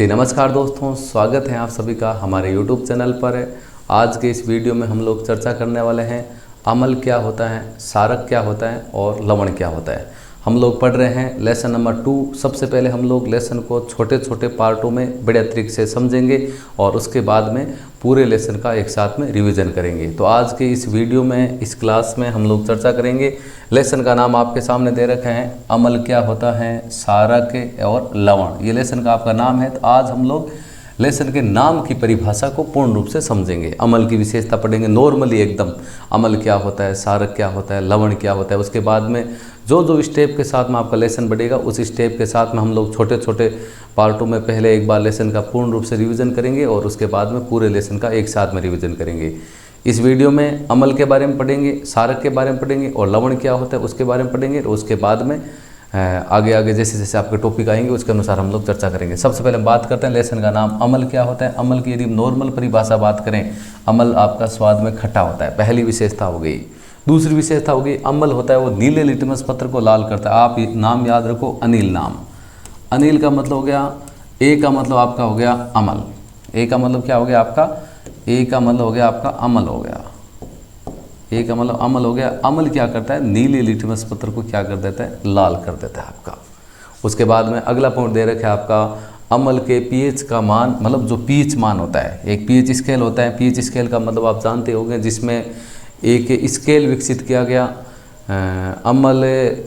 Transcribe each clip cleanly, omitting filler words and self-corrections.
जी नमस्कार दोस्तों, स्वागत है आप सभी का हमारे YouTube चैनल पर। आज के इस वीडियो में हम लोग चर्चा करने वाले हैं अम्ल क्या होता है, सारक क्या होता है और लवण क्या होता है। हम लोग पढ़ रहे हैं लेसन नंबर 2। सबसे पहले हम लोग लेसन को छोटे छोटे पार्टों में बढ़िया तरीके से समझेंगे और उसके बाद में पूरे लेसन का एक साथ में रिवीजन करेंगे। तो आज के इस वीडियो में, इस क्लास में हम लोग चर्चा करेंगे। लेसन का नाम आपके सामने दे रखा है, अम्ल क्या होता है, सारक और लवण। ये लेसन का आपका नाम है। तो आज हम लोग लेसन के नाम की परिभाषा को पूर्ण रूप से समझेंगे। अम्ल की विशेषता पढ़ेंगे नॉर्मली एकदम, अम्ल क्या होता है, सारक क्या होता है, लवण क्या होता है। उसके बाद में जो जो स्टेप के साथ में आपका लेसन बढ़ेगा, उस स्टेप के साथ में हम लोग छोटे छोटे पार्टों में पहले एक बार लेसन का पूर्ण रूप से रिवीजन करेंगे और उसके बाद में पूरे लेसन का एक साथ में रिवीजन करेंगे। इस वीडियो में अम्ल के बारे में पढ़ेंगे, सारक के बारे में पढ़ेंगे और लवण क्या होता है उसके बारे में पढ़ेंगे। और उसके बाद में आगे आगे जैसे जैसे आपके टॉपिक आएंगे उसके अनुसार हम लोग चर्चा करेंगे। सबसे पहले बात करते हैं लेसन का नाम, अम्ल क्या होता है। अम्ल की यदि नॉर्मल परिभाषा बात करें, अम्ल आपका स्वाद में खट्टा होता है, पहली विशेषता हो गई। दूसरी विशेषता हो गई, अम्ल होता है वो नीले लिटमस पत्र को लाल करता है। आप नाम याद रखो, अनिल नाम। अनिल का मतलब हो गया, ए का मतलब आपका हो गया अम्ल। ए का मतलब क्या हो गया आपका, ए का मतलब हो गया आपका अम्ल हो गया। ए का मतलब अम्ल हो गया। अम्ल क्या करता है, नीले लिटमस पत्र को क्या कर देता है, लाल कर देता है आपका। उसके बाद में अगला पॉइंट दे रखा है आपका, अम्ल के पीएच का मान, मतलब जो पीएच मान होता है, एक पीएच स्केल होता है। पीएच स्केल का मतलब आप जानते होंगे, जिसमें एक स्केल विकसित किया गया अम्ल,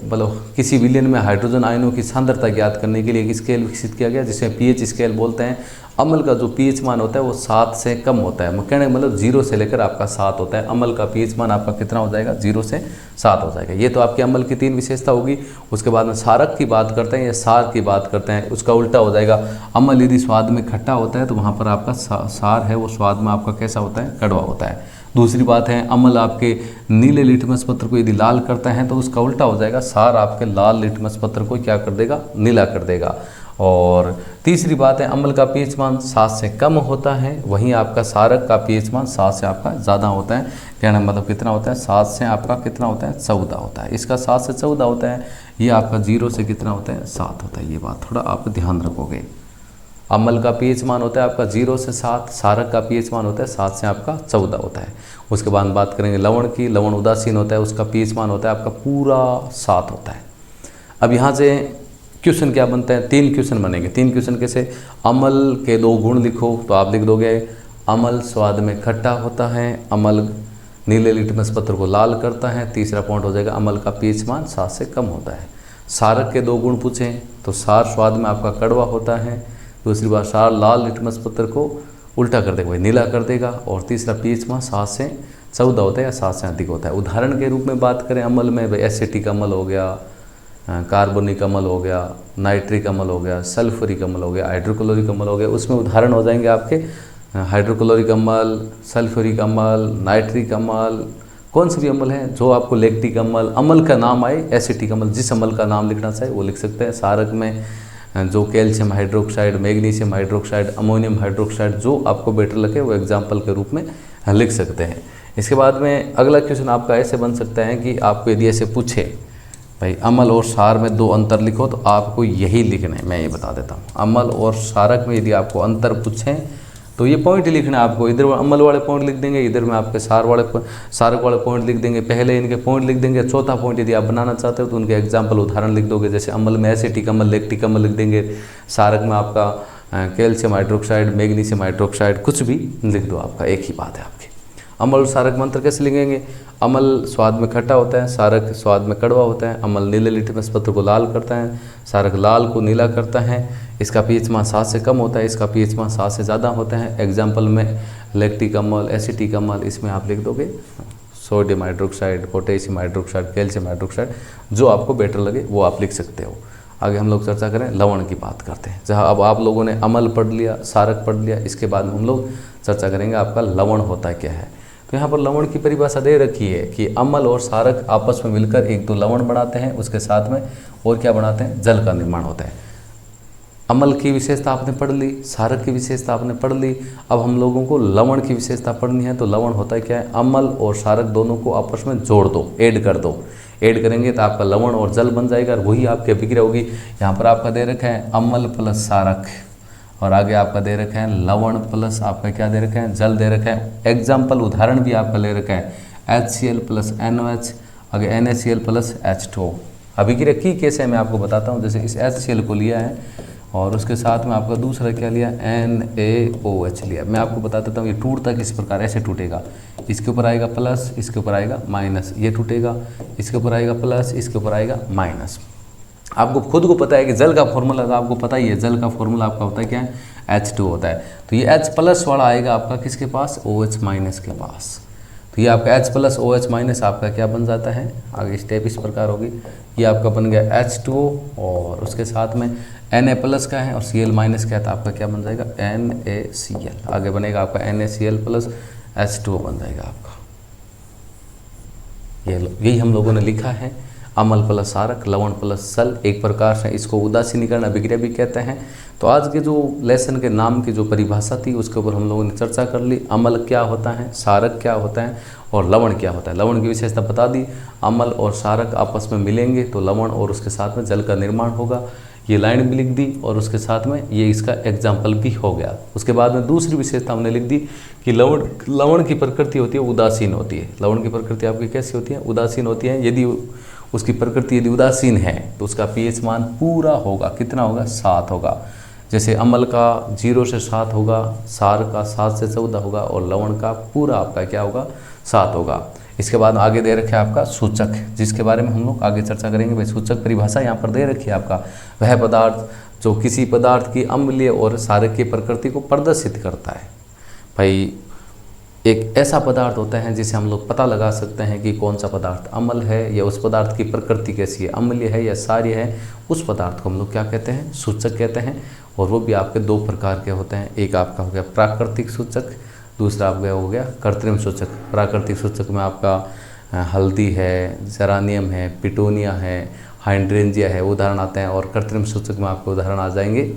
मतलब किसी विलयन में हाइड्रोजन आयनों की सांद्रता ज्ञात करने के लिए एक स्केल विकसित किया गया, जिसमें पीएच स्केल बोलते हैं। अम्ल का जो पीएच मान होता है वो 7 से कम होता है। कहने मतलब 0 से लेकर आपका 7 होता है। अम्ल का पीएच मान आपका कितना हो जाएगा, 0 से 7 हो जाएगा। ये तो आपके अम्ल की 3 विशेषता होगी। उसके बाद में सारक की बात करते हैं या सार की बात करते हैं, उसका उल्टा हो जाएगा। अम्ल यदि स्वाद में खट्टा होता है तो वहाँ पर आपका सार है वो स्वाद में आपका कैसा होता है, कड़वा होता है। दूसरी बात है, अम्ल आपके नीले लिटमस पत्र को यदि लाल करता है तो उसका उल्टा हो जाएगा, सार आपके लाल लिटमस पत्र को क्या कर देगा, नीला कर देगा। और तीसरी बात है, अम्ल का पीएच मान 7 से कम होता है, वहीं आपका सारक का पीएच मान 7 से आपका ज़्यादा होता है। कहना मतलब कितना होता है, 7 से आपका कितना होता है, 14 होता है। इसका 7 से 14 होता है, ये आपका 0 से कितना होता है, 7 होता है। ये बात थोड़ा आप ध्यान रखोगे। अम्ल का पीएच मान होता है आपका 0 से 7, सारक का पीएच मान होता है 7 से आपका 14 होता है। उसके बाद बात करेंगे लवण की। लवण उदासीन होता है, उसका पीएच मान होता है आपका पूरा 7 होता है। अब यहाँ से क्वेश्चन क्या बनता है, 3 क्वेश्चन बनेंगे। 3 क्वेश्चन कैसे, अम्ल के 2 गुण लिखो, तो आप लिख दोगे अम्ल स्वाद में खट्टा होता है, अम्ल नीले लिटमस पत्र को लाल करता है। तीसरा पॉइंट हो जाएगा, अम्ल का पीएच मान 7 से कम होता है। सारक के 2 गुण पूछें तो सार स्वाद में आपका कड़वा होता है। दूसरी बात, सार लाल लिटमस पत्र को उल्टा कर देगा, नीला कर देगा। और तीसरा पीएच मान 7 से 14 होता है या 7 से अधिक होता है। उदाहरण के रूप में बात करें अम्ल में, भाई एसिटिक अम्ल हो गया, कार्बोनिक अम्ल हो गया, नाइट्रिक अम्ल हो गया, सल्फ्यूरिक अम्ल हो गया, हाइड्रोक्लोरिक अम्ल हो गया। उसमें उदाहरण हो जाएंगे आपके हाइड्रोक्लोरिक अम्ल, सल्फ्यूरिक अम्ल, नाइट्रिक अम्ल, कौन से भी अम्ल है जो आपको लैक्टिक अम्ल, अम्ल का नाम आए, एसिटिक अम्ल, जिस अम्ल का नाम लिखना चाहे वो लिख सकते हैं। सारक में जो calcium hydroxide, magnesium hydroxide, ammonium hydroxide, जो आपको बेटर लगे वो एग्जाम्पल के रूप में लिख सकते हैं। इसके बाद में अगला क्वेश्चन आपका ऐसे बन सकता है कि आपको यदि ऐसे पूछे भाई अम्ल और सार में 2 अंतर लिखो, तो आपको यही लिखना है। मैं ये बता देता हूँ, अम्ल और सारक में यदि आपको अंतर पूछें तो ये पॉइंट लिखना है आपको। इधर अम्ल वाले पॉइंट लिख देंगे, इधर में आपके सारक वाले पॉइंट लिख देंगे। पहले इनके पॉइंट लिख देंगे, चौथा पॉइंट यदि आप बनाना चाहते हो तो उनके एग्जाम्पल उदाहरण लिख दोगे। जैसे अम्ल में एसिटिक अम्ल, लैक्टिक अम्ल लिख देंगे। सारक में आपका कैल्शियम हाइड्रोक्साइड, मैग्नीशियम हाइड्रोक्साइड, कुछ भी लिख दो, आपका एक ही बात है आपकी। अम्ल और सारक में अंतर कैसे लिखेंगे, अम्ल स्वाद में खट्टा होता है, सारक स्वाद में कड़वा होता है। अम्ल नीले लिटमस पत्र को लाल करता है, सारक लाल को नीला करता है। इसका पीएच मान 7 से कम होता है, इसका पीएच मान 7 से ज़्यादा होता है। एग्जाम्पल में लैक्टिक अम्ल, एसिटिक अम्ल, इसमें आप लिख दोगे sodium hydroxide, potassium hydroxide, calcium hydroxide, जो आपको बेटर लगे वो आप लिख सकते हो। आगे हम लोग चर्चा करें, लवण की बात करते हैं। जहाँ अब आप लोगों ने अम्ल पढ़ लिया, सारक पढ़ लिया, इसके बाद हम लोग चर्चा करेंगे आपका लवण होता क्या है। तो यहाँ पर लवण की परिभाषा दे रखी है कि अम्ल और सारक आपस में मिलकर एक तो लवण बनाते हैं, उसके साथ में और क्या बनाते हैं, जल का निर्माण होता है। अम्ल की विशेषता आपने पढ़ ली, सारक की विशेषता आपने पढ़ ली। अब हम लोगों को लवण की विशेषता पढ़नी है। तो लवण होता है क्या है, अम्ल और सारक दोनों को आपस में जोड़ दो, ऐड कर दो। ऐड करेंगे तो आपका लवण और जल बन जाएगा और वही आपकी अभिक्रिया होगी। यहाँ पर आपका दे रखा है अम्ल प्लस सारक, और आगे आपका दे रखा है लवण प्लस आपका क्या दे रखा है, जल दे रखा है। एग्जाम्पल उदाहरण भी आपका ले रखा है HCl प्लस NOH, आगे NaCl प्लस H2O। अभी की रखी कैसे मैं आपको बताता हूँ। जैसे इस HCl को लिया है और उसके साथ में आपका दूसरा क्या लिया, NaOH लिया। मैं आपको बता देता हूँ ये टूटता किस प्रकार, ऐसे टूटेगा। इसके ऊपर आएगा प्लस, इसके ऊपर आएगा माइनस, ये टूटेगा, इसके ऊपर आएगा प्लस, इसके ऊपर आएगा माइनस। आपको खुद को पता है कि जल का फॉर्मूला तो आपको पता ही है, जल का फॉर्मूला आपका होता है क्या है, H2 होता है। तो ये H प्लस वाला आएगा आपका किसके पास, OH माइनस के पास। तो ये आपका H प्लस OH माइनस आपका क्या बन जाता है, आगे स्टेप इस प्रकार होगी। ये आपका बन गया H2O और उसके साथ में Na प्लस का है और Cl माइनस का है, तो आपका क्या बन जाएगा NaCl। आगे बनेगा आपका NaCl प्लस H2O बन जाएगा आपका। यही हम लोगों ने लिखा है, अम्ल प्लस सारक, लवण प्लस जल। एक प्रकार से इसको उदासीनीकरण अभिक्रिया भी कहते हैं। तो आज के जो लेसन के नाम की जो परिभाषा थी उसके ऊपर हम लोगों ने चर्चा कर ली। अम्ल क्या होता है, सारक क्या होता है और लवण क्या होता है। लवण की विशेषता बता दी, अम्ल और सारक आपस में मिलेंगे तो लवण और उसके साथ में जल का निर्माण होगा। ये लाइन भी लिख दी और उसके साथ में ये इसका एग्जाम्पल भी हो गया। उसके बाद में दूसरी विशेषता हमने लिख दी कि लवण की प्रकृति होती है उदासीन होती है। लवण की प्रकृति आपकी कैसी होती है, उदासीन होती है। यदि उसकी प्रकृति यदि उदासीन है तो उसका pH मान पूरा होगा, कितना होगा, 7 होगा। जैसे अम्ल का 0 से 7 होगा, सार का 7 से 14 होगा और लवण का पूरा आपका क्या होगा, 7 होगा। इसके बाद आगे दे रखे आपका सूचक, जिसके बारे में हम लोग आगे चर्चा करेंगे। भाई सूचक परिभाषा यहाँ पर दे रखी है आपका, वह पदार्थ जो किसी पदार्थ की अम्लीय और सारक की प्रकृति को प्रदर्शित करता है। भाई एक ऐसा पदार्थ होता है जिसे हम लोग पता लगा सकते हैं कि कौन सा पदार्थ अम्ल है या उस पदार्थ की प्रकृति कैसी है, अम्लीय है या क्षारीय है। उस पदार्थ को हम लोग क्या कहते हैं, सूचक कहते हैं। और वो भी आपके 2 प्रकार के होते हैं। एक आपका हो गया प्राकृतिक सूचक, दूसरा आपका हो गया कृत्रिम सूचक। प्राकृतिक सूचक में आपका हल्दी है, जेरानियम है, पिटोनिया है, हाइड्रेंजिया है, उदाहरण आते हैं। और कृत्रिम सूचक में आपके उदाहरण आ जाएंगे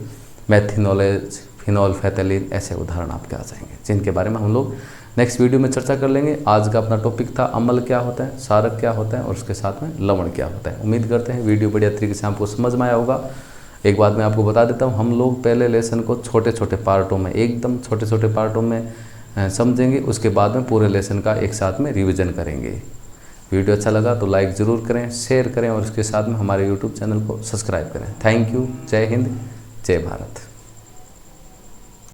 मेथिनोलेज, फिनॉल फैथलीन, ऐसे उदाहरण आपके आ जाएंगे, जिनके बारे में हम लोग नेक्स्ट वीडियो में चर्चा कर लेंगे। आज का अपना टॉपिक था अम्ल क्या होता है, सारक क्या होता है और उसके साथ में लवण क्या होता है। उम्मीद करते हैं वीडियो बढ़िया तरीके से आपको समझ में आया होगा। एक बात मैं आपको बता देता हूँ, हम लोग पहले लेसन को छोटे छोटे पार्टों में, एकदम छोटे छोटे पार्टों में समझेंगे, उसके बाद में पूरे लेसन का एक साथ में रिविज़न करेंगे। वीडियो अच्छा लगा तो लाइक ज़रूर करें, शेयर करें और उसके साथ में हमारे यूट्यूब चैनल को सब्सक्राइब करें। Thank you. जय हिंद, जय भारत।